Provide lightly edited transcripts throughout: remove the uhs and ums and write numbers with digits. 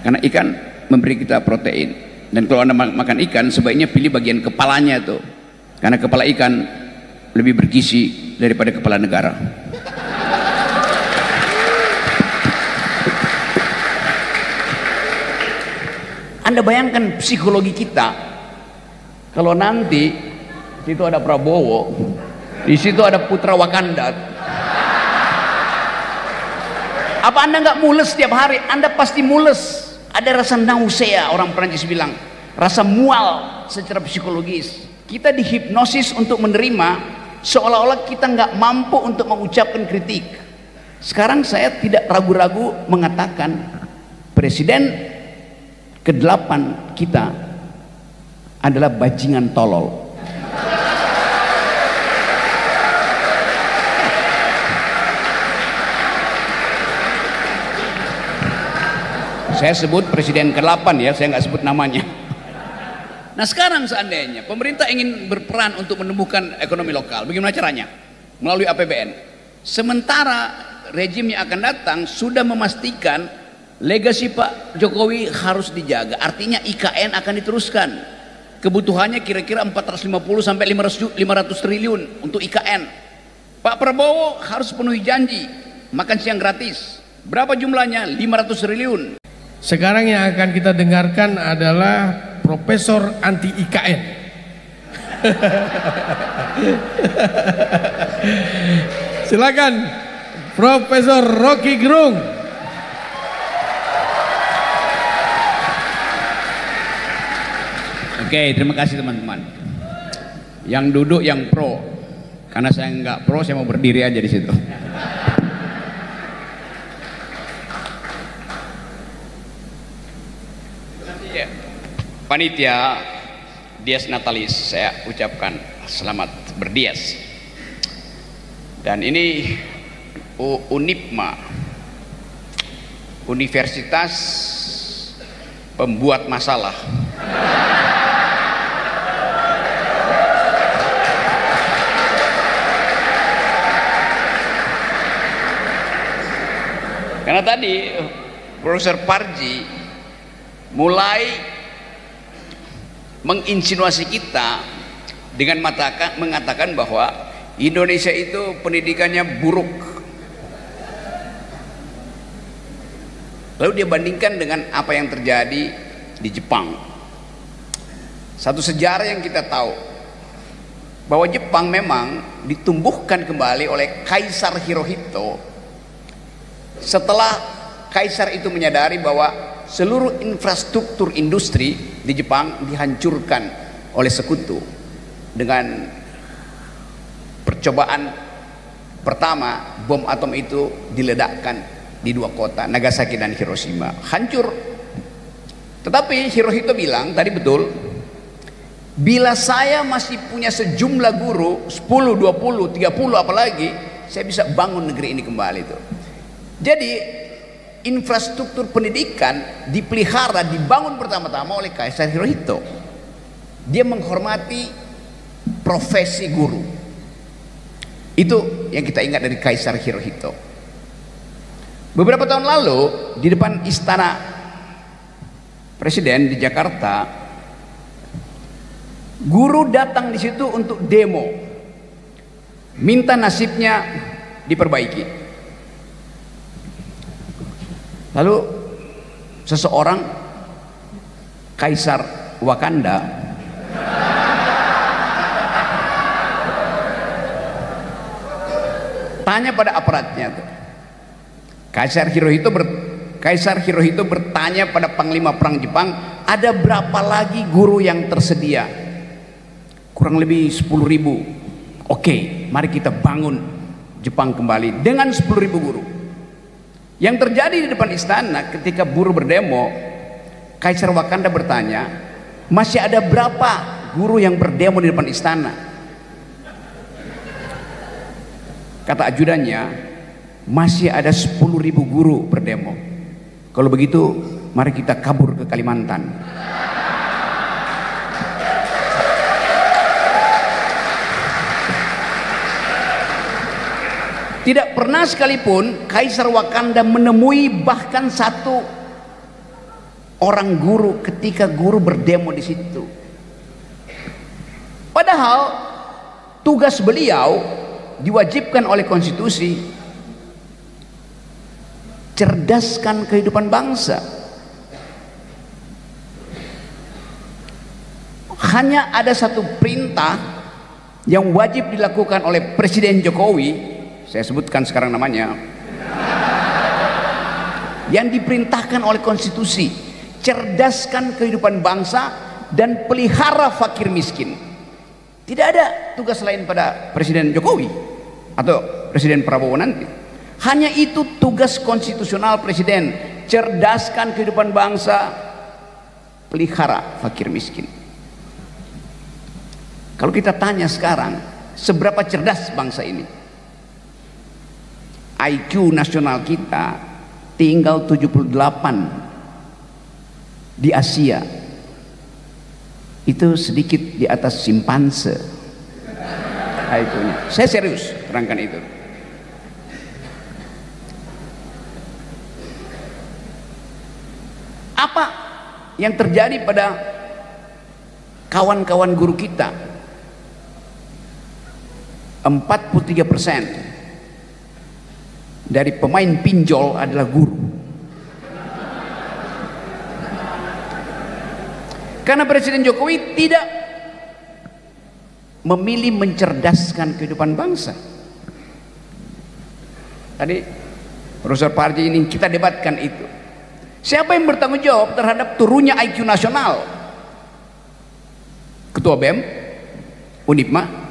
karena ikan memberi kita protein. Dan kalau Anda makan ikan, sebaiknya pilih bagian kepalanya tuh, karena kepala ikan lebih bergizi daripada kepala negara. Anda bayangkan psikologi kita kalau nanti di situ ada Prabowo, di situ ada putra Wakanda. Apa Anda nggak mules setiap hari? Anda pasti mules. Ada rasa nausea, orang Perancis bilang, rasa mual secara psikologis. Kita dihipnosis untuk menerima, seolah-olah kita nggak mampu untuk mengucapkan kritik. Sekarang saya tidak ragu-ragu mengatakan presiden ke-8 kita adalah bajingan tolol. Saya sebut presiden ke-8 ya, saya nggak sebut namanya. Nah sekarang seandainya pemerintah ingin berperan untuk menumbuhkan ekonomi lokal, bagaimana caranya? Melalui APBN. Sementara rejim yang akan datang sudah memastikan legasi Pak Jokowi harus dijaga. Artinya IKN akan diteruskan. Kebutuhannya kira-kira 450 sampai 500 triliun untuk IKN. Pak Prabowo harus penuhi janji makan siang gratis. Berapa jumlahnya? 500 triliun. Sekarang yang akan kita dengarkan adalah Profesor anti IKN. Silakan Profesor Rocky Gerung. Oke, terima kasih teman-teman. Yang duduk yang pro, karena saya nggak pro, saya mau berdiri aja di situ. Panitia Dies Natalis, saya ucapkan selamat berdies. Dan ini UNIPMA, Universitas Pembuat Masalah. Karena tadi Profesor Parji mulai menginsinuasi kita dengan mengatakan bahwa Indonesia itu pendidikannya buruk. Lalu dia bandingkan dengan apa yang terjadi di Jepang. Satu sejarah yang kita tahu bahwa Jepang memang ditumbuhkan kembali oleh Kaisar Hirohito setelah Kaisar itu menyadari bahwa seluruh infrastruktur industri di Jepang dihancurkan oleh sekutu dengan percobaan pertama. Bom atom itu diledakkan di dua kota, Nagasaki dan Hiroshima, hancur. Tetapi Hirohito bilang tadi betul, bila saya masih punya sejumlah guru 10, 20, 30 apalagi, saya bisa bangun negeri ini kembali tuh. Jadi infrastruktur pendidikan dipelihara, dibangun pertama-tama oleh Kaisar Hirohito. Dia menghormati profesi guru. Itu yang kita ingat dari Kaisar Hirohito. Beberapa tahun lalu di depan istana Presiden di Jakarta, guru datang di situ untuk demo, minta nasibnya diperbaiki. Lalu seseorang Kaisar Wakanda tanya pada aparatnya tuh. Kaisar Hirohito bertanya pada Panglima Perang Jepang, ada berapa lagi guru yang tersedia? Kurang lebih 10.000. Oke, mari kita bangun Jepang kembali dengan 10.000 guru. Yang terjadi di depan istana ketika buruh berdemo, Kaisar Wakanda bertanya, masih ada berapa guru yang berdemo di depan istana? Kata ajudannya, masih ada 10.000 guru berdemo. Kalau begitu, mari kita kabur ke Kalimantan. Tidak pernah sekalipun Kaisar Wakanda menemui bahkan satu orang guru ketika guru berdemo di situ. Padahal tugas beliau diwajibkan oleh konstitusi cerdaskan kehidupan bangsa. Hanya ada satu perintah yang wajib dilakukan oleh Presiden Jokowi, saya sebutkan sekarang namanya, yang diperintahkan oleh konstitusi, cerdaskan kehidupan bangsa dan pelihara fakir miskin. Tidak ada tugas lain pada Presiden Jokowi atau Presiden Prabowo nanti. Hanya itu tugas konstitusional Presiden, cerdaskan kehidupan bangsa, pelihara fakir miskin. Kalau kita tanya sekarang, seberapa cerdas bangsa ini? IQ nasional kita tinggal 78 di Asia. Itu sedikit di atas simpanse IQ-nya. Saya serius terangkan itu. Apa yang terjadi pada kawan-kawan guru kita? 43% dari pemain pinjol adalah guru. Karena Presiden Jokowi tidak memilih mencerdaskan kehidupan bangsa. Tadi Profesor Parji ini kita debatkan itu. Siapa yang bertanggung jawab terhadap turunnya IQ nasional? Ketua BEM, Unipma,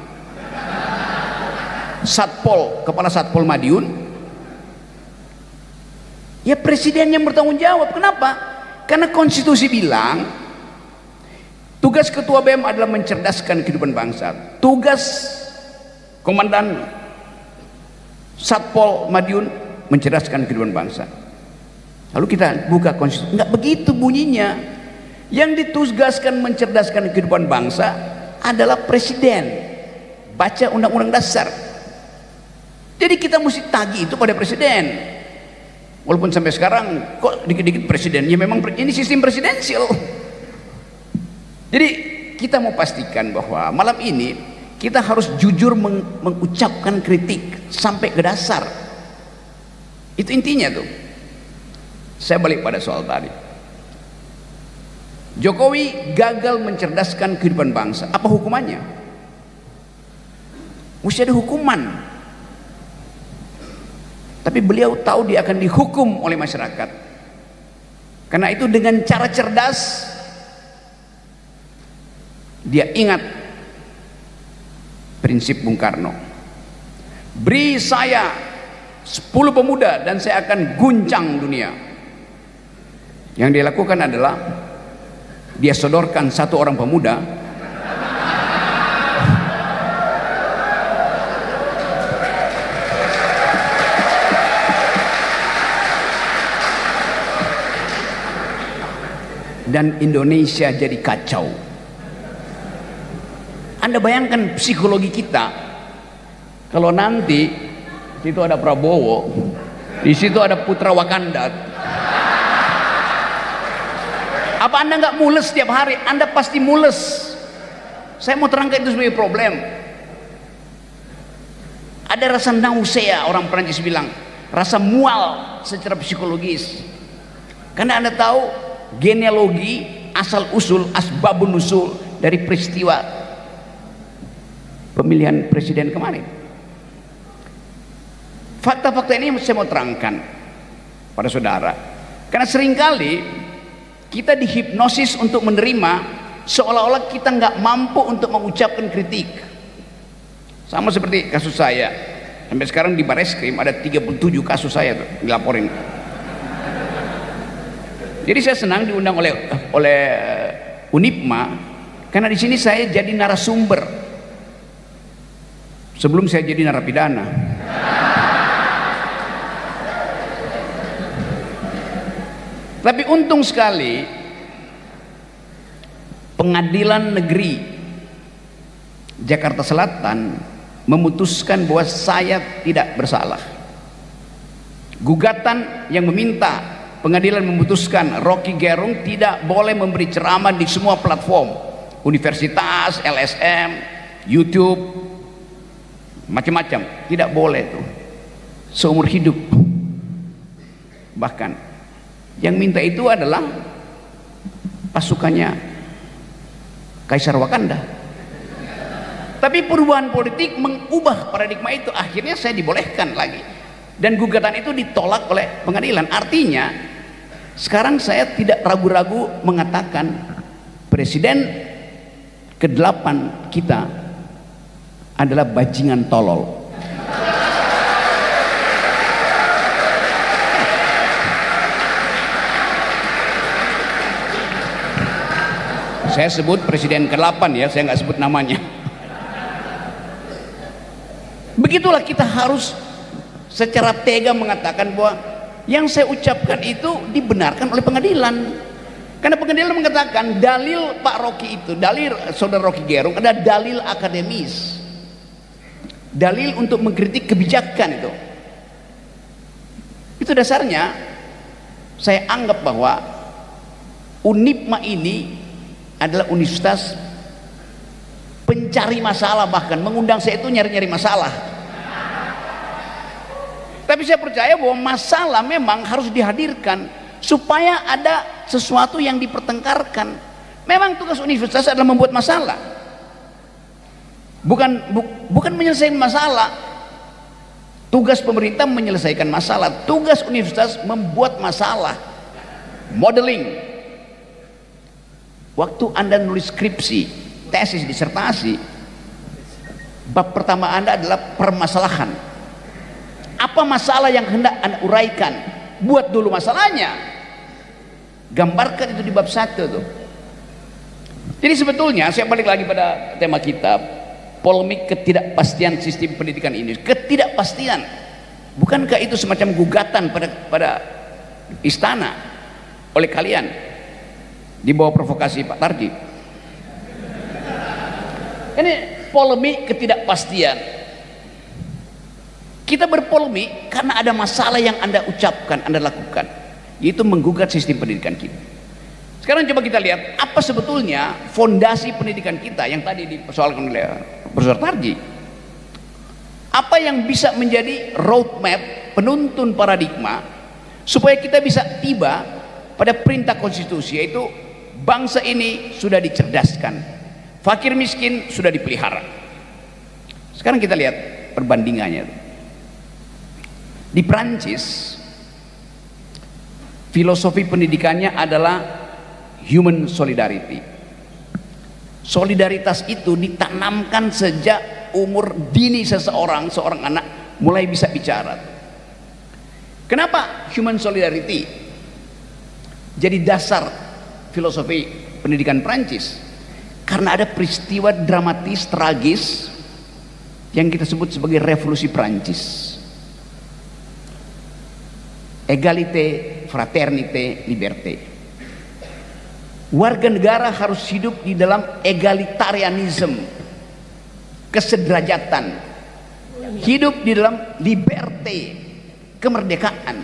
Satpol, Kepala Satpol Madiun. Ya presiden yang bertanggung jawab. Kenapa? Karena konstitusi bilang tugas ketua BEM adalah mencerdaskan kehidupan bangsa. Tugas komandan Satpol Madiun mencerdaskan kehidupan bangsa. Lalu kita buka konstitusi, enggak begitu bunyinya. Yang ditugaskan mencerdaskan kehidupan bangsa adalah presiden. Baca undang-undang dasar. Jadi kita mesti tagih itu pada presiden. Walaupun sampai sekarang kok dikit-dikit presiden, ya memang ini sistem presidensial. Jadi kita mau pastikan bahwa malam ini kita harus jujur mengucapkan kritik sampai ke dasar. Itu intinya tuh. Saya balik pada soal tadi. Jokowi gagal mencerdaskan kehidupan bangsa. Apa hukumannya? Mesti ada hukuman. Tapi beliau tahu dia akan dihukum oleh masyarakat. Karena itu dengan cara cerdas dia ingat prinsip Bung Karno. Beri saya 10 pemuda dan saya akan guncang dunia. Yang dia lakukan adalah dia sodorkan 1 orang pemuda dan Indonesia jadi kacau. Anda bayangkan psikologi kita kalau nanti di situ ada Prabowo, di situ ada putra Wakanda. Apa Anda nggak mules setiap hari? Anda pasti mules. Saya mau terangkan itu sebagai problem. Ada rasa nausea, orang Perancis bilang, rasa mual secara psikologis. Karena Anda tahu genealogi asal usul asbabun nusul dari peristiwa pemilihan presiden kemarin. Fakta-fakta ini saya mau terangkan pada saudara, karena seringkali kita dihipnosis untuk menerima seolah-olah kita nggak mampu untuk mengucapkan kritik. Sama seperti kasus saya, sampai sekarang di Bareskrim ada 37 kasus saya tuh dilaporin. Jadi saya senang diundang oleh Unipma karena di sini saya jadi narasumber sebelum saya jadi narapidana. Tapi untung sekali Pengadilan Negeri Jakarta Selatan memutuskan bahwa saya tidak bersalah. Gugatan yang meminta pengadilan memutuskan Rocky Gerung tidak boleh memberi ceramah di semua platform, universitas, LSM, YouTube, macam-macam, tidak boleh tuh, seumur hidup. Bahkan yang minta itu adalah pasukannya Kaisar Wakanda. Tapi perubahan politik mengubah paradigma itu, akhirnya saya dibolehkan lagi, dan gugatan itu ditolak oleh pengadilan. Artinya sekarang saya tidak ragu-ragu mengatakan presiden ke-8 kita adalah bajingan tolol. Saya sebut presiden ke-8 ya, saya nggak sebut namanya. Begitulah kita harus secara tega mengatakan bahwa yang saya ucapkan itu dibenarkan oleh pengadilan. Karena pengadilan mengatakan dalil Pak Rocky itu, dalil saudara Rocky Gerung ada dalil akademis, dalil untuk mengkritik kebijakan itu. Itu dasarnya saya anggap bahwa Unipma ini adalah universitas pencari masalah, bahkan mengundang saya itu nyari-nyari masalah. Tapi saya percaya bahwa masalah memang harus dihadirkan supaya ada sesuatu yang dipertengkarkan. Memang tugas universitas adalah membuat masalah, bukan menyelesaikan masalah. Tugas pemerintah menyelesaikan masalah, tugas universitas membuat masalah, modeling. Waktu Anda nulis skripsi, tesis, disertasi, bab pertama Anda adalah permasalahan. Apa masalah yang hendak Anda uraikan? Buat dulu masalahnya, gambarkan itu di bab 1 tuh. Jadi sebetulnya saya balik lagi pada tema kita, polemik ketidakpastian sistem pendidikan ini. Ketidakpastian, bukankah itu semacam gugatan pada istana oleh kalian di bawah provokasi Pak Tarji? Ini polemik ketidakpastian. Kita berpolemik karena ada masalah yang Anda ucapkan, Anda lakukan, yaitu menggugat sistem pendidikan kita. Sekarang coba kita lihat apa sebetulnya fondasi pendidikan kita yang tadi dipersoalkan oleh Profesor Tarji. Apa yang bisa menjadi roadmap, penuntun paradigma supaya kita bisa tiba pada perintah konstitusi, yaitu bangsa ini sudah dicerdaskan, fakir miskin sudah dipelihara. Sekarang kita lihat perbandingannya. Di Prancis filosofi pendidikannya adalah human solidarity. Solidaritas itu ditanamkan sejak umur dini seorang anak mulai bisa bicara. Kenapa human solidarity jadi dasar filosofi pendidikan Prancis? Karena ada peristiwa dramatis, tragis yang kita sebut sebagai revolusi Prancis. Egalite, fraternite, liberté. Warga negara harus hidup di dalam egalitarianisme, kesederajatan, hidup di dalam liberté, kemerdekaan,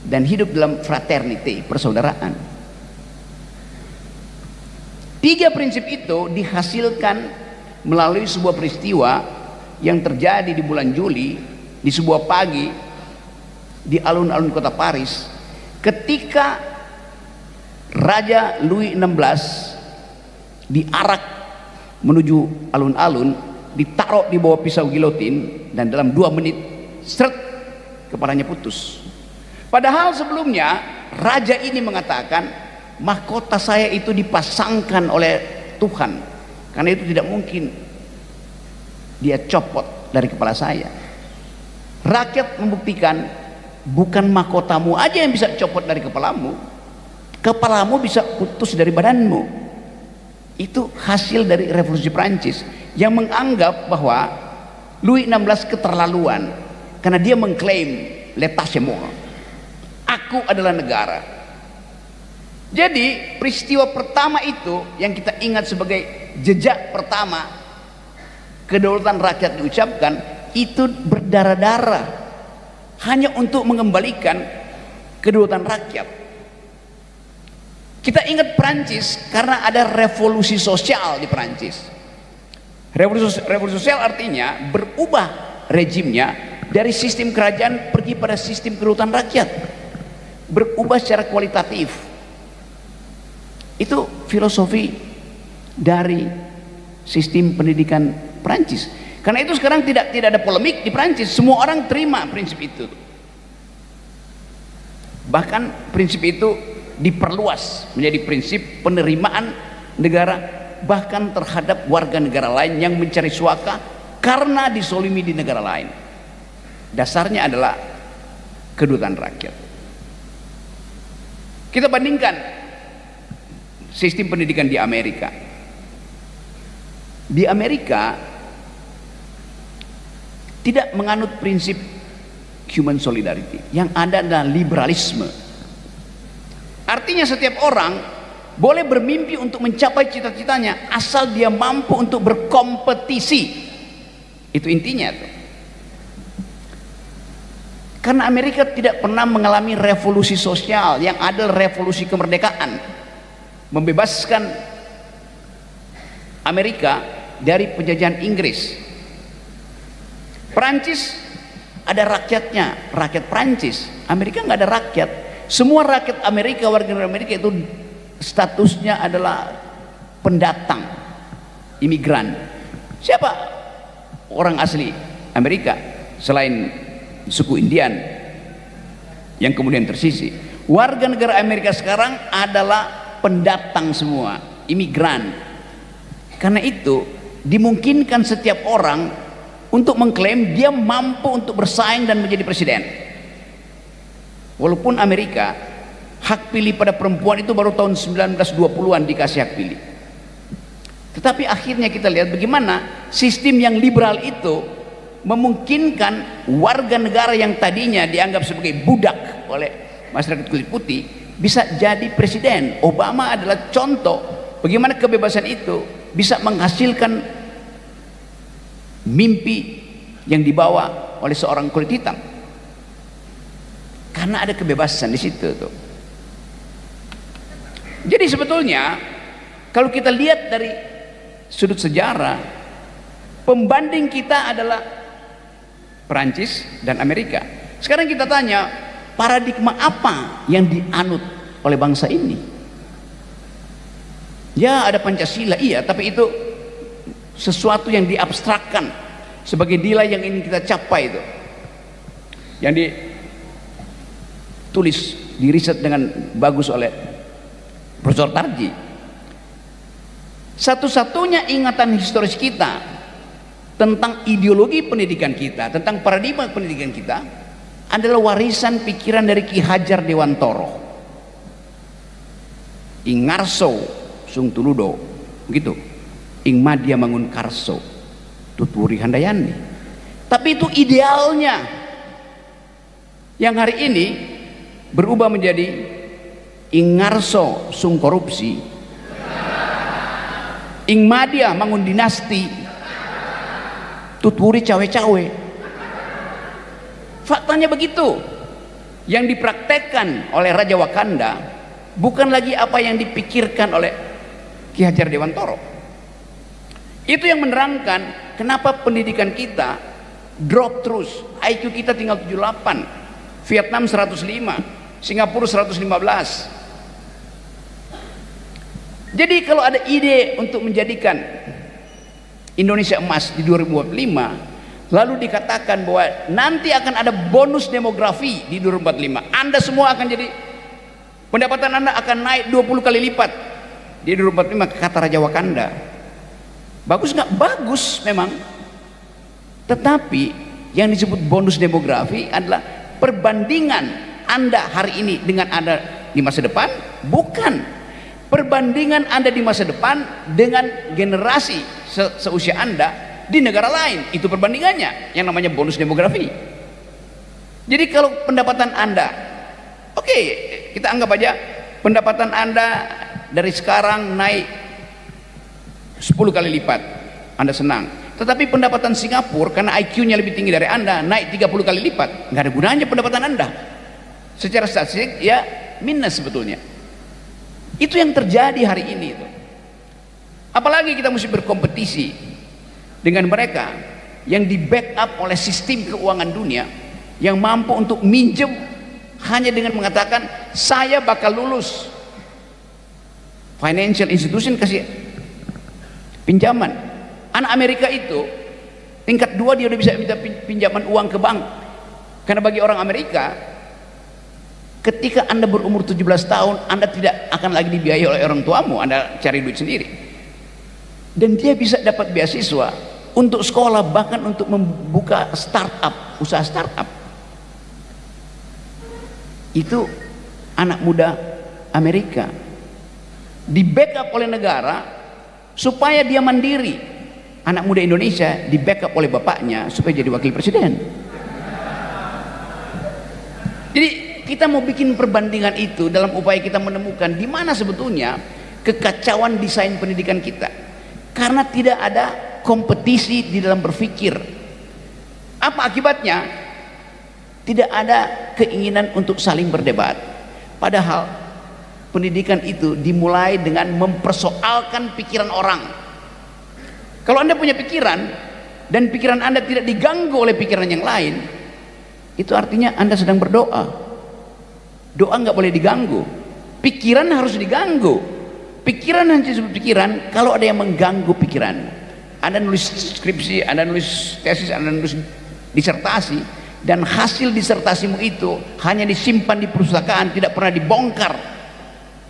dan hidup dalam fraternite, persaudaraan. 3 prinsip itu dihasilkan melalui sebuah peristiwa yang terjadi di bulan Juli, di sebuah pagi di alun-alun kota Paris, ketika Raja Louis XVI diarak menuju alun-alun, ditaruh di bawah pisau gilotin, dan dalam 2 menit seret kepalanya putus. Padahal sebelumnya raja ini mengatakan mahkota saya itu dipasangkan oleh Tuhan, karena itu tidak mungkin dia copot dari kepala saya. Rakyat membuktikan bukan mahkotamu aja yang bisa copot dari kepalamu, kepalamu bisa putus dari badanmu. Itu hasil dari revolusi Prancis yang menganggap bahwa Louis XVI keterlaluan karena dia mengklaim l'état c'est moi, aku adalah negara. Jadi peristiwa pertama itu yang kita ingat sebagai jejak pertama kedaulatan rakyat diucapkan, itu berdarah-darah hanya untuk mengembalikan kedaulatan rakyat. Kita ingat Prancis karena ada revolusi sosial di Prancis. Revolusi sosial artinya berubah rejimnya dari sistem kerajaan pergi pada sistem kedaulatan rakyat, berubah secara kualitatif. Itu filosofi dari sistem pendidikan Prancis. Karena itu sekarang tidak ada polemik di Prancis, semua orang terima prinsip itu. Bahkan prinsip itu diperluas menjadi prinsip penerimaan negara bahkan terhadap warga negara lain yang mencari suaka karena disolimi di negara lain. Dasarnya adalah kedaulatan rakyat. Kita bandingkan sistem pendidikan di Amerika. Di Amerika tidak menganut prinsip human solidarity, yang ada adalah liberalisme. Artinya setiap orang boleh bermimpi untuk mencapai cita-citanya asal dia mampu untuk berkompetisi. Itu intinya tuh. Karena Amerika tidak pernah mengalami revolusi sosial, yang ada revolusi kemerdekaan, membebaskan Amerika dari penjajahan Inggris. Prancis ada rakyatnya, rakyat Prancis. Amerika nggak ada rakyat. Semua rakyat Amerika, warga negara Amerika itu statusnya adalah pendatang, imigran. Siapa orang asli Amerika selain suku Indian yang kemudian tersisih? Warga negara Amerika sekarang adalah pendatang semua, imigran. Karena itu dimungkinkan setiap orang untuk mengklaim dia mampu untuk bersaing dan menjadi presiden. Walaupun Amerika hak pilih pada perempuan itu baru tahun 1920-an dikasih hak pilih. Tetapi akhirnya kita lihat bagaimana sistem yang liberal itu memungkinkan warga negara yang tadinya dianggap sebagai budak oleh masyarakat kulit putih bisa jadi presiden. Obama adalah contoh bagaimana kebebasan itu bisa menghasilkan mimpi yang dibawa oleh seorang kulit hitam. Karena ada kebebasan di situ tuh. Jadi sebetulnya kalau kita lihat dari sudut sejarah, pembanding kita adalah Perancis dan Amerika. Sekarang kita tanya, paradigma apa yang dianut oleh bangsa ini? Ya, ada Pancasila, iya, tapi itu sesuatu yang diabstrakkan sebagai nilai yang ingin kita capai itu, yang ditulis, diriset dengan bagus oleh Profesor Tarji. Satu-satunya ingatan historis kita tentang ideologi pendidikan kita, tentang paradigma pendidikan kita adalah warisan pikiran dari Ki Hajar Dewantoro. Ing ngarso sung tuludo, begitu. Ing madya mangun karso tutwuri handayani. Tapi itu idealnya yang hari ini berubah menjadi ing ngarso sung korupsi, ing madya mangun dinasti, tutwuri cawe-cawe. Faktanya begitu. Yang dipraktekkan oleh Raja Wakanda bukan lagi apa yang dipikirkan oleh Ki Hajar Dewantoro. Itu yang menerangkan kenapa pendidikan kita drop terus. IQ kita tinggal 78, Vietnam 105, Singapura 115. Jadi kalau ada ide untuk menjadikan Indonesia emas di 2045, lalu dikatakan bahwa nanti akan ada bonus demografi di 2045, Anda semua akan jadi, pendapatan Anda akan naik 20 kali lipat di 2045, kata Raja Wakanda. Bagus nggak? Bagus memang. Tetapi yang disebut bonus demografi adalah perbandingan Anda hari ini dengan Anda di masa depan, bukan perbandingan Anda di masa depan dengan generasi seusia Anda di negara lain. Itu perbandingannya yang namanya bonus demografi. Jadi kalau pendapatan Anda, oke, kita anggap aja pendapatan Anda dari sekarang naik 10 kali lipat, Anda senang. Tetapi pendapatan Singapura karena IQ-nya lebih tinggi dari Anda naik 30 kali lipat, nggak ada gunanya pendapatan Anda. secara statistik ya minus sebetulnya. Itu yang terjadi hari ini itu. Apalagi kita mesti berkompetisi dengan mereka yang di backup oleh sistem keuangan dunia yang mampu untuk minjem hanya dengan mengatakan saya bakal lulus. Financial institution kasih pinjaman. Anak Amerika itu tingkat 2 dia udah bisa minta pinjaman uang ke bank. Karena bagi orang Amerika, ketika Anda berumur 17 tahun, Anda tidak akan lagi dibiayai oleh orang tuamu, Anda cari duit sendiri. Dan dia bisa dapat beasiswa untuk sekolah, bahkan untuk membuka startup, usaha startup. Itu anak muda Amerika di backup oleh negara supaya dia mandiri. Anak muda Indonesia di backup oleh bapaknya supaya jadi wakil presiden. Jadi kita mau bikin perbandingan itu dalam upaya kita menemukan di mana sebetulnya kekacauan desain pendidikan kita, karena tidak ada kompetisi di dalam berpikir. Apa akibatnya? Tidak ada keinginan untuk saling berdebat. Padahal pendidikan itu dimulai dengan mempersoalkan pikiran orang. Kalau Anda punya pikiran dan pikiran Anda tidak diganggu oleh pikiran yang lain, itu artinya Anda sedang berdoa. Doa nggak boleh diganggu, pikiran harus diganggu. Pikiran hanya disebut pikiran kalau ada yang mengganggu pikiran. Anda nulis skripsi, Anda nulis tesis, Anda nulis disertasi, dan hasil disertasimu itu hanya disimpan di perpustakaan, tidak pernah dibongkar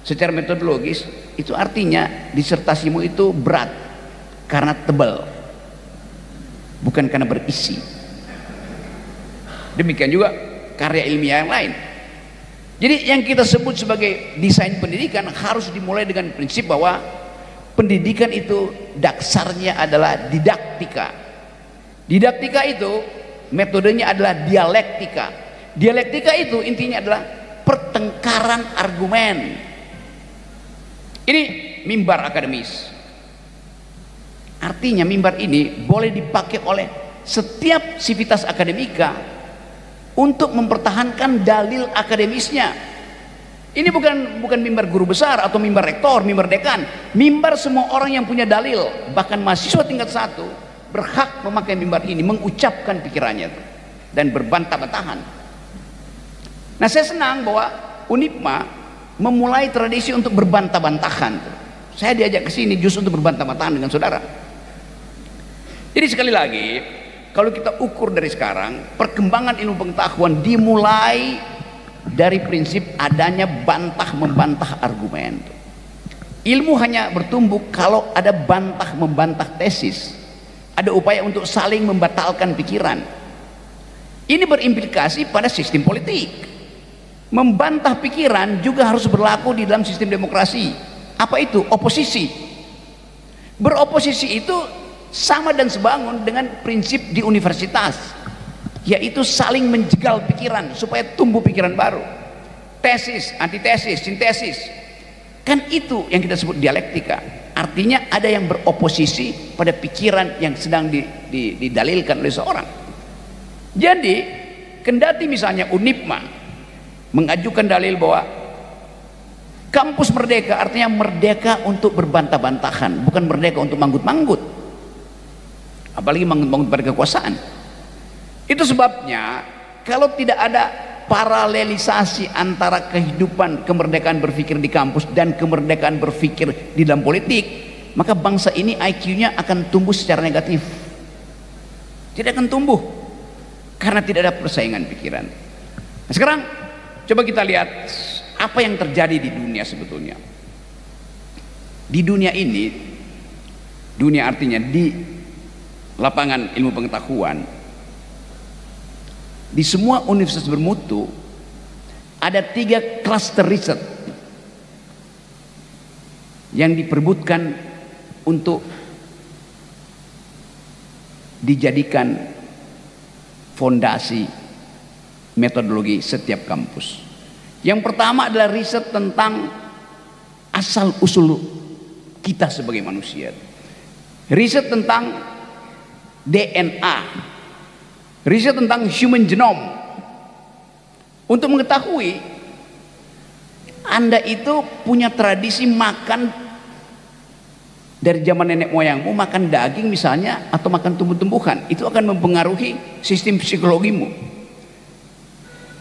secara metodologis, itu artinya disertasimu itu berat karena tebal, bukan karena berisi. Demikian juga karya ilmiah yang lain. Jadi yang kita sebut sebagai desain pendidikan harus dimulai dengan prinsip bahwa pendidikan itu dasarnya adalah didaktika. Didaktika itu metodenya adalah dialektika. Dialektika itu intinya adalah pertengkaran argumen. Ini mimbar akademis. Artinya mimbar ini boleh dipakai oleh setiap sivitas akademika untuk mempertahankan dalil akademisnya. Ini bukan mimbar guru besar atau mimbar rektor, mimbar dekan. Mimbar semua orang yang punya dalil, bahkan mahasiswa tingkat 1 berhak memakai mimbar ini, mengucapkan pikirannya dan berbantah-bantahan. Nah, saya senang bahwa Unipma memulai tradisi untuk berbantah-bantahan. Saya diajak ke sini justru untuk berbantah-bantahan dengan saudara. Jadi sekali lagi, kalau kita ukur dari sekarang, perkembangan ilmu pengetahuan dimulai dari prinsip adanya bantah-membantah argumen. Ilmu hanya bertumbuh kalau ada bantah-membantah tesis, ada upaya untuk saling membatalkan pikiran. Ini berimplikasi pada sistem politik. Membantah pikiran juga harus berlaku di dalam sistem demokrasi. Apa itu? Oposisi. Beroposisi itu sama dan sebangun dengan prinsip di universitas, yaitu saling menjegal pikiran supaya tumbuh pikiran baru. Tesis, antitesis, sintesis, kan itu yang kita sebut dialektika. Artinya ada yang beroposisi pada pikiran yang sedang didalilkan oleh seorang. Jadi kendati misalnya Unipma mengajukan dalil bahwa kampus merdeka artinya merdeka untuk berbantah-bantahan, bukan merdeka untuk manggut-manggut, apalagi manggut-manggut pada kekuasaan. Itu sebabnya kalau tidak ada paralelisasi antara kehidupan kemerdekaan berpikir di kampus dan kemerdekaan berpikir di dalam politik, maka bangsa ini IQ-nya akan tumbuh secara negatif. Tidak akan tumbuh karena tidak ada persaingan pikiran. Nah, sekarang coba kita lihat apa yang terjadi di dunia sebetulnya. Di dunia ini, dunia artinya di lapangan ilmu pengetahuan, di semua universitas bermutu ada 3 cluster riset yang diperebutkan untuk dijadikan fondasi metodologi setiap kampus. Yang pertama adalah riset tentang asal usul kita sebagai manusia, riset tentang DNA, riset tentang human genome, Untuk mengetahui Anda itu punya tradisi makan dari zaman nenek moyangmu, makan daging misalnya atau makan tumbuh-tumbuhan, itu akan mempengaruhi sistem psikologimu.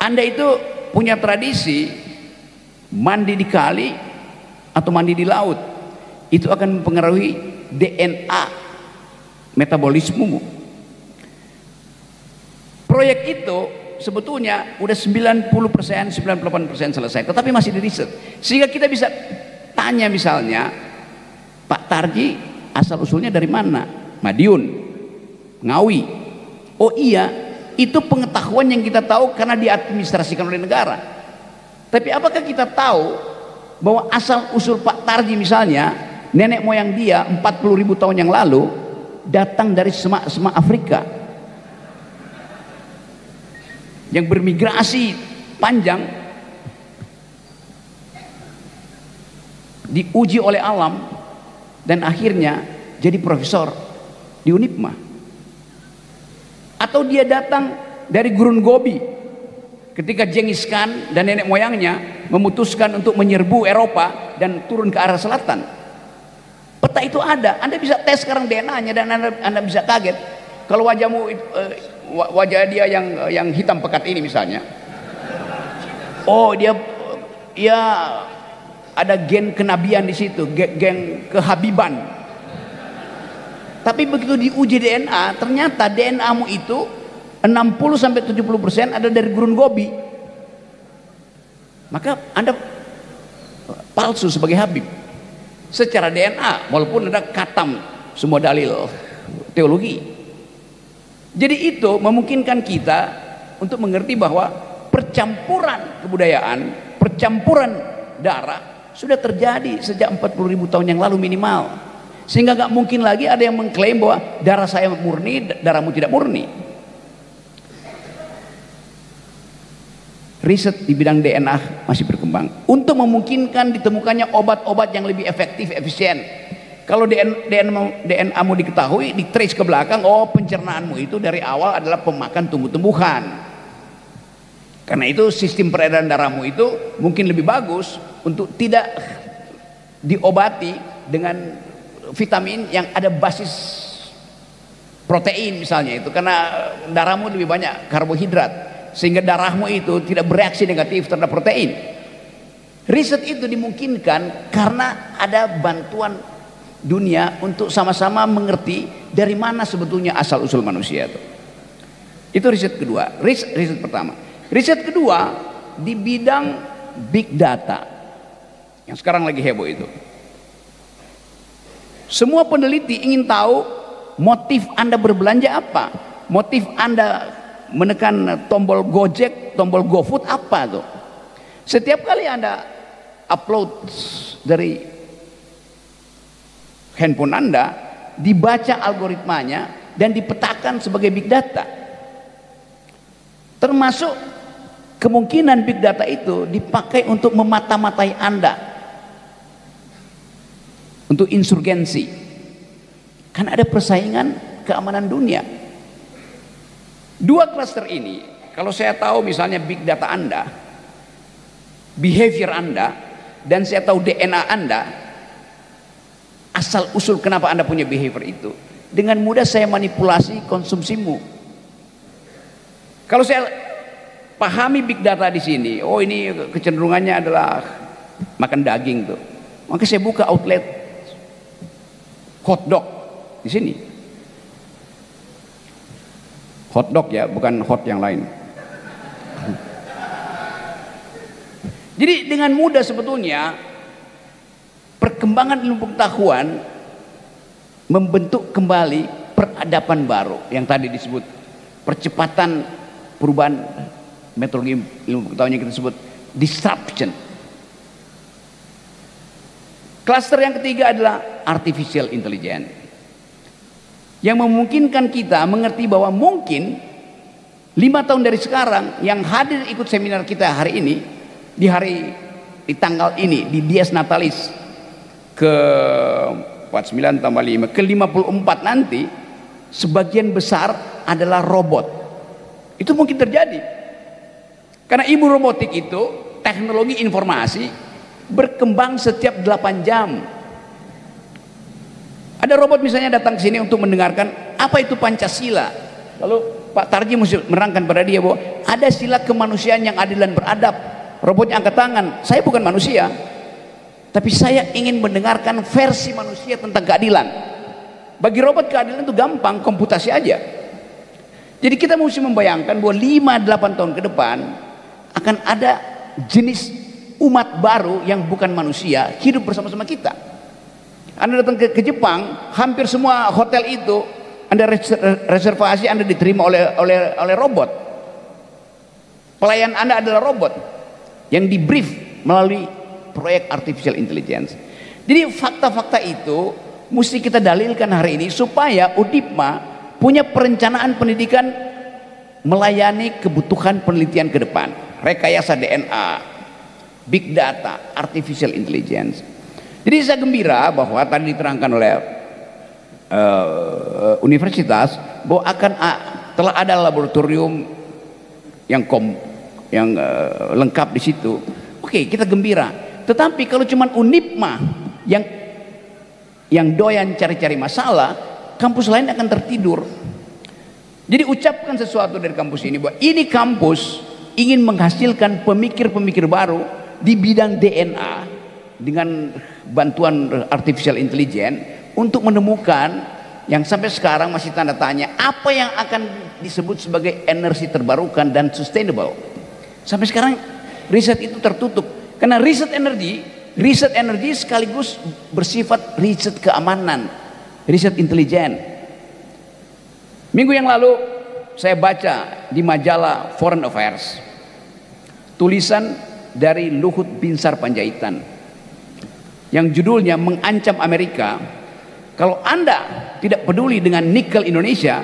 Anda itu punya tradisi mandi di kali atau mandi di laut, itu akan mempengaruhi DNA metabolismemu. Proyek itu sebetulnya udah 90%, 98% selesai, tetapi masih di riset. Sehingga kita bisa tanya misalnya, Pak Tarji asal usulnya dari mana? Madiun, Ngawi. Oh iya, itu pengetahuan yang kita tahu karena diadministrasikan oleh negara. Tapi apakah kita tahu bahwa asal usul Pak Tarji misalnya, nenek moyang dia 40.000 tahun yang lalu datang dari semak-semak Afrika yang bermigrasi panjang, diuji oleh alam, dan akhirnya jadi profesor di Unipma. Atau dia datang dari gurun Gobi ketika Genghis Khan dan nenek moyangnya memutuskan untuk menyerbu Eropa dan turun ke arah selatan. Peta itu ada, Anda bisa tes sekarang DNA-nya dan Anda bisa kaget kalau wajahmu wajah dia yang hitam pekat ini misalnya, oh dia ya ada gen kenabian di situ, gen kehabiban. Tapi begitu diuji DNA, ternyata DNA-mu itu 60-70% ada dari gurun Gobi. Maka Anda palsu sebagai Habib secara DNA, walaupun ada katam semua dalil teologi. Jadi itu memungkinkan kita untuk mengerti bahwa percampuran kebudayaan, percampuran darah sudah terjadi sejak 40.000 tahun yang lalu minimal. Sehingga gak mungkin lagi ada yang mengklaim bahwa darah saya murni, darahmu tidak murni. Riset di bidang DNA masih berkembang untuk memungkinkan ditemukannya obat-obat yang lebih efektif, efisien. Kalau DNA-mu diketahui, di-trace ke belakang, oh pencernaanmu itu dari awal adalah pemakan tumbuh-tumbuhan. Karena itu sistem peredaran darahmu itu mungkin lebih bagus untuk tidak diobati dengan vitamin yang ada basis protein misalnya itu, karena darahmu lebih banyak karbohidrat sehingga darahmu itu tidak bereaksi negatif terhadap protein. Riset itu dimungkinkan karena ada bantuan dunia untuk sama-sama mengerti dari mana sebetulnya asal usul manusia itu. Itu riset kedua, riset pertama. Riset kedua di bidang big data yang sekarang lagi heboh itu. Semua peneliti ingin tahu motif Anda berbelanja apa, motif Anda menekan tombol Gojek, tombol GoFood apa tuh. Setiap kali Anda upload dari handphone Anda, dibaca algoritmanya dan dipetakan sebagai big data. Termasuk kemungkinan big data itu dipakai untuk memata-matai Anda, untuk insurgensi. Kan ada persaingan keamanan dunia. Dua klaster ini, kalau saya tahu misalnya big data Anda, behavior Anda, dan saya tahu DNA Anda, asal usul kenapa Anda punya behavior itu, dengan mudah saya manipulasi konsumsimu. Kalau saya pahami big data di sini, oh ini kecenderungannya adalah makan daging tuh, maka saya buka outlet hotdog di sini. Hotdog ya, bukan hot yang lain. Jadi dengan mudah sebetulnya perkembangan ilmu pengetahuan membentuk kembali peradaban baru yang tadi disebut percepatan perubahan metodologi ilmu pengetahuan yang kita sebut disruption. Klaster yang ketiga adalah artificial intelligence yang memungkinkan kita mengerti bahwa mungkin 5 tahun dari sekarang yang hadir ikut seminar kita hari ini di tanggal ini di Dies Natalis ke 49 tambah 5 ke 54 nanti sebagian besar adalah robot. Itu mungkin terjadi. Karena ilmu robotik itu teknologi informasi berkembang setiap 8 jam. Ada robot misalnya datang ke sini untuk mendengarkan apa itu Pancasila. Lalu Pak Tarji mesti menerangkan pada dia bahwa ada sila kemanusiaan yang adil dan beradab. Robotnya angkat tangan, saya bukan manusia, tapi saya ingin mendengarkan versi manusia tentang keadilan. Bagi robot keadilan itu gampang, komputasi aja. Jadi kita mesti membayangkan bahwa 5-8 tahun ke depan akan ada jenis umat baru yang bukan manusia hidup bersama-sama kita. Anda datang ke Jepang, hampir semua hotel itu Anda reservasi, Anda diterima oleh robot. Pelayan Anda adalah robot yang di brief melalui proyek artificial intelligence. Jadi fakta-fakta itu mesti kita dalilkan hari ini supaya UDIPMA punya perencanaan pendidikan melayani kebutuhan penelitian ke depan. Rekayasa DNA, big data, artificial intelligence. Jadi saya gembira bahwa tadi diterangkan oleh universitas bahwa telah ada laboratorium yang lengkap di situ. Oke, kita gembira. Tetapi kalau cuma UNIPMA yang doyan cari-cari masalah, kampus lain akan tertidur. Jadi ucapkan sesuatu dari kampus ini bahwa ini kampus ingin menghasilkan pemikir-pemikir baru di bidang DNA dengan bantuan artificial intelligence untuk menemukan yang sampai sekarang masih tanda tanya apa yang akan disebut sebagai energi terbarukan dan sustainable. Sampai sekarang riset itu tertutup karena riset energi sekaligus bersifat riset keamanan, riset intelijen. Minggu yang lalu saya baca di majalah Foreign Affairs tulisan dari Luhut Binsar Panjaitan yang judulnya mengancam Amerika, kalau Anda tidak peduli dengan nikel Indonesia,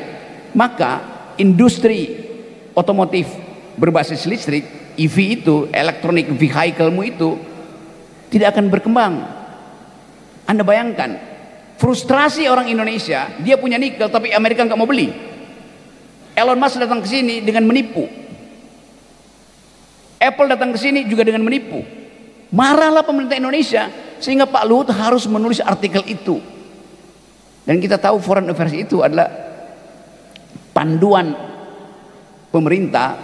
maka industri otomotif berbasis listrik EV itu, electronic vehicle-mu itu tidak akan berkembang. Anda bayangkan frustrasi orang Indonesia, dia punya nikel tapi Amerika nggak mau beli. Elon Musk datang ke sini dengan menipu. Apple datang ke sini juga dengan menipu. Marahlah pemerintah Indonesia sehingga Pak Luhut harus menulis artikel itu. Dan kita tahu Foreign Affairs itu adalah panduan pemerintah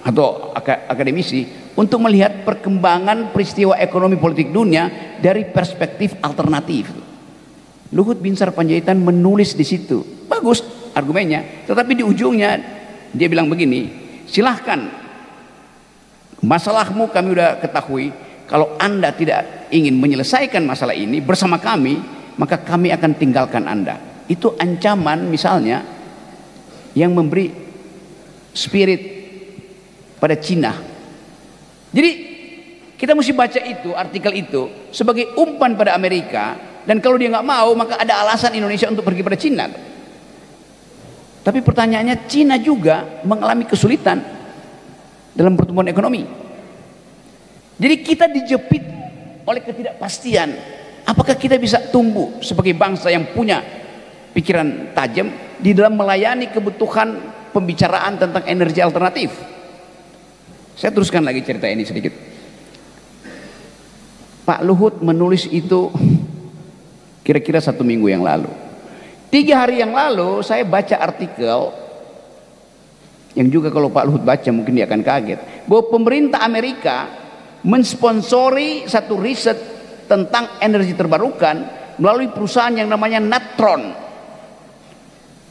atau akademisi untuk melihat perkembangan peristiwa ekonomi politik dunia dari perspektif alternatif. Luhut Binsar Panjaitan menulis di situ. Bagus argumennya, tetapi di ujungnya dia bilang begini, silahkan, masalahmu kami udah ketahui. Kalau Anda tidak ingin menyelesaikan masalah ini bersama kami, maka kami akan tinggalkan Anda. Itu ancaman misalnya yang memberi spirit pada Cina. Jadi kita mesti baca itu, artikel itu sebagai umpan pada Amerika, dan kalau dia nggak mau maka ada alasan Indonesia untuk pergi pada Cina. Tapi pertanyaannya, Cina juga mengalami kesulitan dalam pertumbuhan ekonomi. Jadi kita dijepit oleh ketidakpastian. Apakah kita bisa tumbuh sebagai bangsa yang punya pikiran tajam di dalam melayani kebutuhan pembicaraan tentang energi alternatif? Saya teruskan lagi cerita ini sedikit. Pak Luhut menulis itu kira-kira 1 minggu yang lalu. 3 hari yang lalu saya baca artikel yang juga kalau Pak Luhut baca mungkin dia akan kaget, bahwa pemerintah Amerika mensponsori satu riset tentang energi terbarukan melalui perusahaan yang namanya Natron.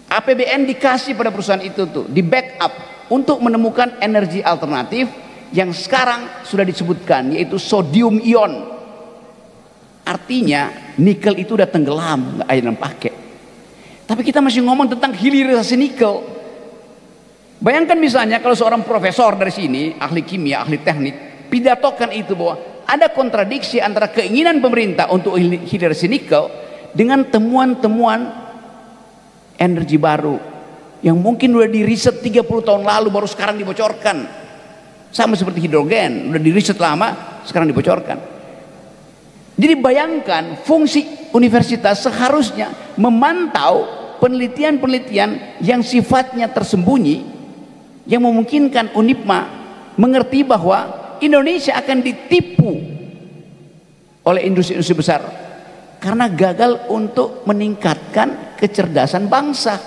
APBN dikasih pada perusahaan itu tuh, di backup untuk menemukan energi alternatif yang sekarang sudah disebutkan, yaitu sodium ion. Artinya nikel itu udah tenggelam, nggak ada yang pakai. Tapi kita masih ngomong tentang hilirisasi nikel. Bayangkan misalnya kalau seorang profesor dari sini, ahli kimia, ahli teknik, pidatokan itu bahwa ada kontradiksi antara keinginan pemerintah untuk hilirisasi nikel dengan temuan-temuan energi baru yang mungkin udah diriset 30 tahun lalu baru sekarang dibocorkan. Sama seperti hidrogen, udah diriset lama sekarang dibocorkan. Jadi bayangkan fungsi universitas seharusnya memantau penelitian-penelitian yang sifatnya tersembunyi, yang memungkinkan UNIPMA mengerti bahwa Indonesia akan ditipu oleh industri-industri besar karena gagal untuk meningkatkan kecerdasan bangsa.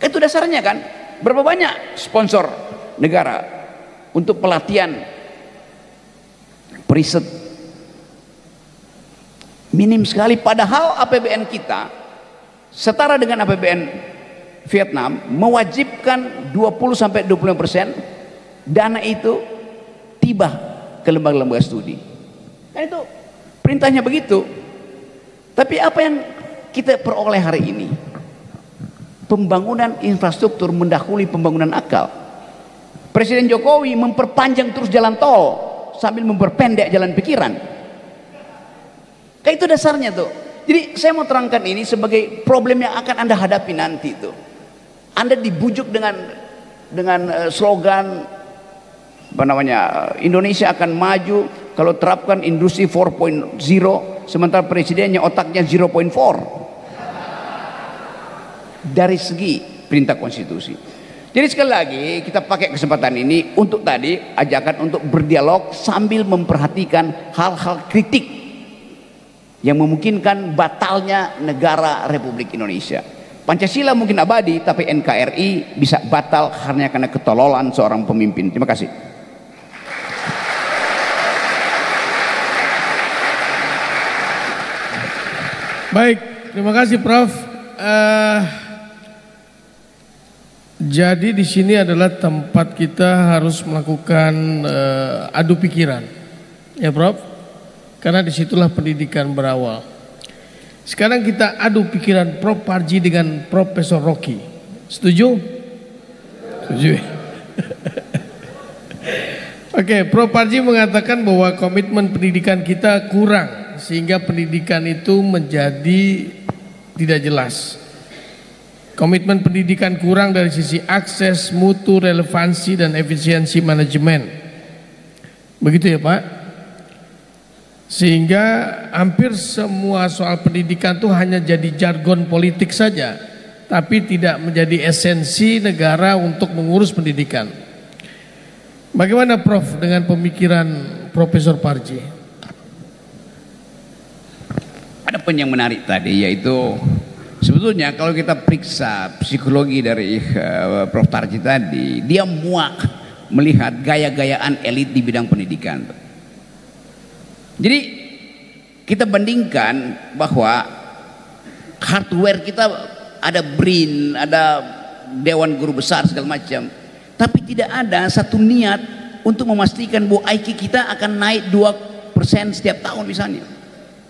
Itu dasarnya kan. Berapa banyak sponsor negara untuk pelatihan periset? Minim sekali, padahal APBN kita setara dengan APBN Vietnam mewajibkan 20-25% dana itu tiba ke lembaga-lembaga studi. Kan itu perintahnya begitu. Tapi apa yang kita peroleh hari ini? Pembangunan infrastruktur mendahului pembangunan akal. Presiden Jokowi memperpanjang terus jalan tol sambil memperpendek jalan pikiran. Kayak itu dasarnya tuh. Jadi saya mau terangkan ini sebagai problem yang akan Anda hadapi nanti tuh. Anda dibujuk dengan slogan apa namanya, Indonesia akan maju kalau terapkan industri 4.0, sementara presidennya otaknya 0.4 dari segi perintah konstitusi. Jadi sekali lagi kita pakai kesempatan ini untuk tadi ajakan untuk berdialog sambil memperhatikan hal-hal kritik yang memungkinkan batalnya negara Republik Indonesia. Pancasila mungkin abadi, tapi NKRI bisa batal hanya karena ketololan seorang pemimpin. Terima kasih. Baik, terima kasih Prof. Jadi di sini adalah tempat kita harus melakukan adu pikiran, ya Prof. Karena disitulah pendidikan berawal. Sekarang kita adu pikiran Prof Parji dengan Profesor Rocky. Setuju? Setuju. Oke, Prof Parji mengatakan bahwa komitmen pendidikan kita kurang sehingga pendidikan itu menjadi tidak jelas. Komitmen pendidikan kurang dari sisi akses, mutu, relevansi, dan efisiensi manajemen. Begitu ya Pak? Sehingga hampir semua soal pendidikan itu hanya jadi jargon politik saja, tapi tidak menjadi esensi negara untuk mengurus pendidikan. Bagaimana Prof dengan pemikiran Profesor Parji? Ada poin yang menarik tadi, yaitu sebetulnya kalau kita periksa psikologi dari Prof Parji tadi, dia muak melihat gaya-gayaan elit di bidang pendidikan. Jadi kita bandingkan bahwa hardware kita ada BRIN, ada Dewan Guru Besar segala macam, tapi tidak ada satu niat untuk memastikan bahwa IQ kita akan naik 2% setiap tahun misalnya.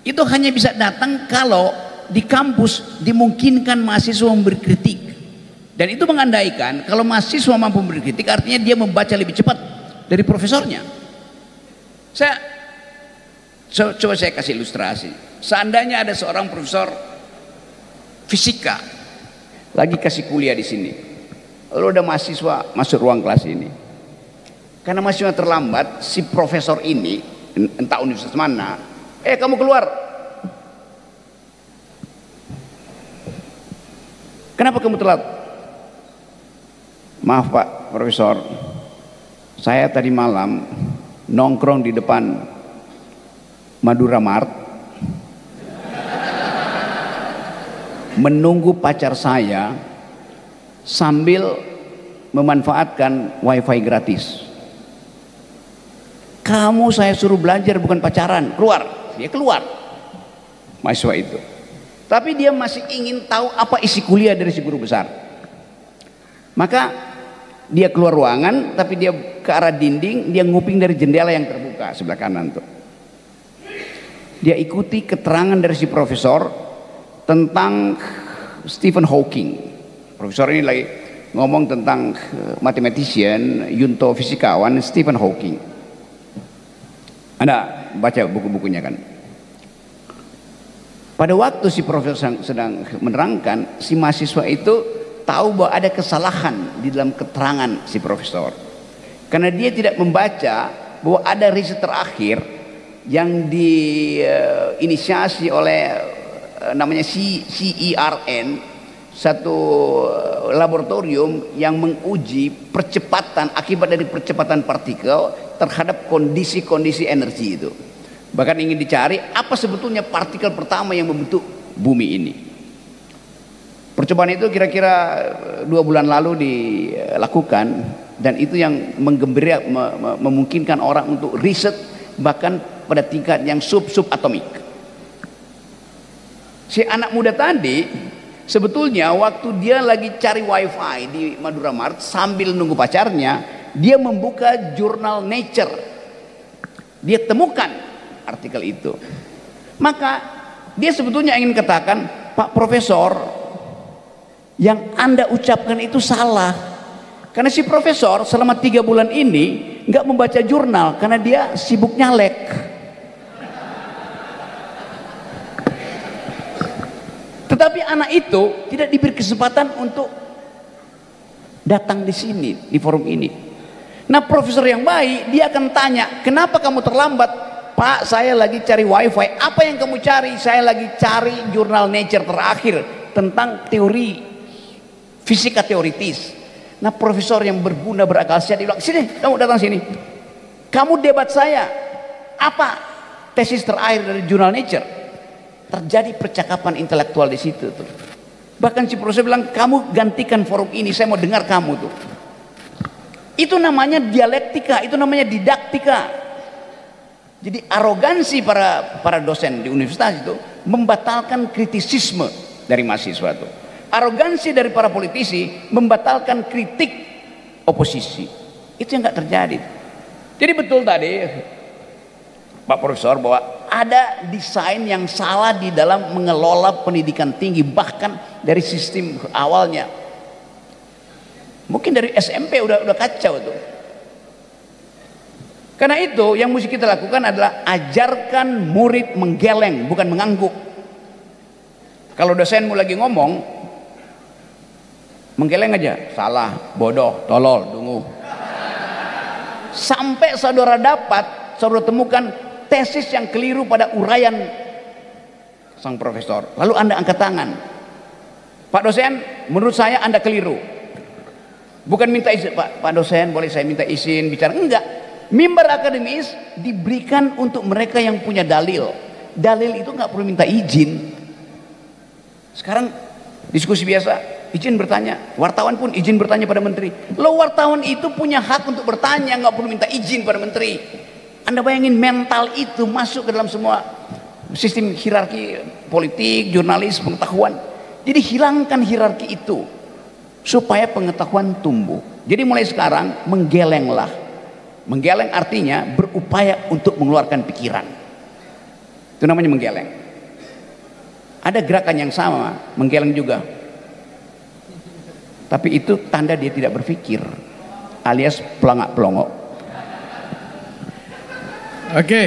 Itu hanya bisa datang kalau di kampus dimungkinkan mahasiswa memberi kritik, dan itu mengandaikan kalau mahasiswa mampu memberi kritik artinya dia membaca lebih cepat dari profesornya. Coba saya kasih ilustrasi. Seandainya ada seorang profesor fisika lagi kasih kuliah di sini, lalu ada mahasiswa masuk ruang kelas ini. Karena mahasiswa terlambat, si profesor ini entah universitas mana, kamu keluar. Kenapa kamu telat? Maaf Pak Profesor, saya tadi malam nongkrong di depan Madura Mart menunggu pacar saya sambil memanfaatkan wifi gratis. Kamu saya suruh belajar bukan pacaran, keluar. Dia keluar, mahasiswa itu. Tapi dia masih ingin tahu apa isi kuliah dari si guru besar. Maka dia keluar ruangan, tapi dia ke arah dinding, dia nguping dari jendela yang terbuka sebelah kanan tuh. Dia ikuti keterangan dari si profesor tentang Stephen Hawking. Profesor ini lagi ngomong tentang mathematician, Yunto fisikawan Stephen Hawking. Anda baca buku-bukunya kan. Pada waktu si profesor sedang menerangkan, si mahasiswa itu tahu bahwa ada kesalahan di dalam keterangan si profesor. Karena dia tidak membaca bahwa ada riset terakhir yang diinisiasi oleh namanya CERN, satu laboratorium yang menguji percepatan akibat dari percepatan partikel terhadap kondisi-kondisi energi itu. Bahkan ingin dicari apa sebetulnya partikel pertama yang membentuk bumi ini. Percobaan itu kira-kira 2 bulan lalu dilakukan, dan itu yang memungkinkan orang untuk riset bahkan pada tingkat yang subatomik. Si anak muda tadi sebetulnya waktu dia lagi cari wifi di Madura Mart sambil nunggu pacarnya, dia membuka jurnal Nature. Dia temukan artikel itu. Maka dia sebetulnya ingin katakan, Pak Profesor, yang Anda ucapkan itu salah. Karena si profesor selama 3 bulan ini nggak membaca jurnal karena dia sibuk nyalek. Tetapi anak itu tidak diberi kesempatan untuk datang di sini, di forum ini. Nah, profesor yang baik dia akan tanya, kenapa kamu terlambat? Pak, saya lagi cari wifi. Apa yang kamu cari? Saya lagi cari jurnal Nature terakhir tentang teori fisika teoritis. Nah, profesor yang berguna berakal sehat dia bilang, sini, kamu datang sini. Kamu debat saya. Apa tesis terakhir dari jurnal Nature? Terjadi percakapan intelektual di situ tuh. Bahkan si profesor bilang, kamu gantikan forum ini, saya mau dengar kamu tuh. Itu namanya dialektika, itu namanya didaktika. Jadi arogansi para dosen di universitas itu membatalkan kritisisme dari mahasiswa itu. Arogansi dari para politisi membatalkan kritik oposisi. Itu yang nggak terjadi. Jadi betul tadi Pak Profesor bahwa ada desain yang salah di dalam mengelola pendidikan tinggi, bahkan dari sistem awalnya. Mungkin dari SMP udah kacau tuh. Karena itu yang mesti kita lakukan adalah ajarkan murid menggeleng, bukan mengangguk. Kalau dosenmu lagi ngomong, menggeleng aja, salah, bodoh, tolol, dungu. Sampai saudara saudara temukan tesis yang keliru pada uraian sang profesor. Lalu Anda angkat tangan. Pak dosen, menurut saya Anda keliru. Bukan minta izin, Pak dosen, boleh saya minta izin bicara? Enggak. Mimbar akademis diberikan untuk mereka yang punya dalil. Dalil itu nggak perlu minta izin. Sekarang diskusi biasa, izin bertanya. Wartawan pun izin bertanya pada menteri. Lo wartawan itu punya hak untuk bertanya, nggak perlu minta izin pada menteri. Anda bayangin mental itu masuk ke dalam semua sistem hierarki politik, jurnalis, pengetahuan. Jadi hilangkan hierarki itu supaya pengetahuan tumbuh. Jadi mulai sekarang menggelenglah. Menggeleng artinya berupaya untuk mengeluarkan pikiran. Itu namanya menggeleng. Ada gerakan yang sama, menggeleng juga. Tapi itu tanda dia tidak berpikir, alias pelangak pelongok. Oke.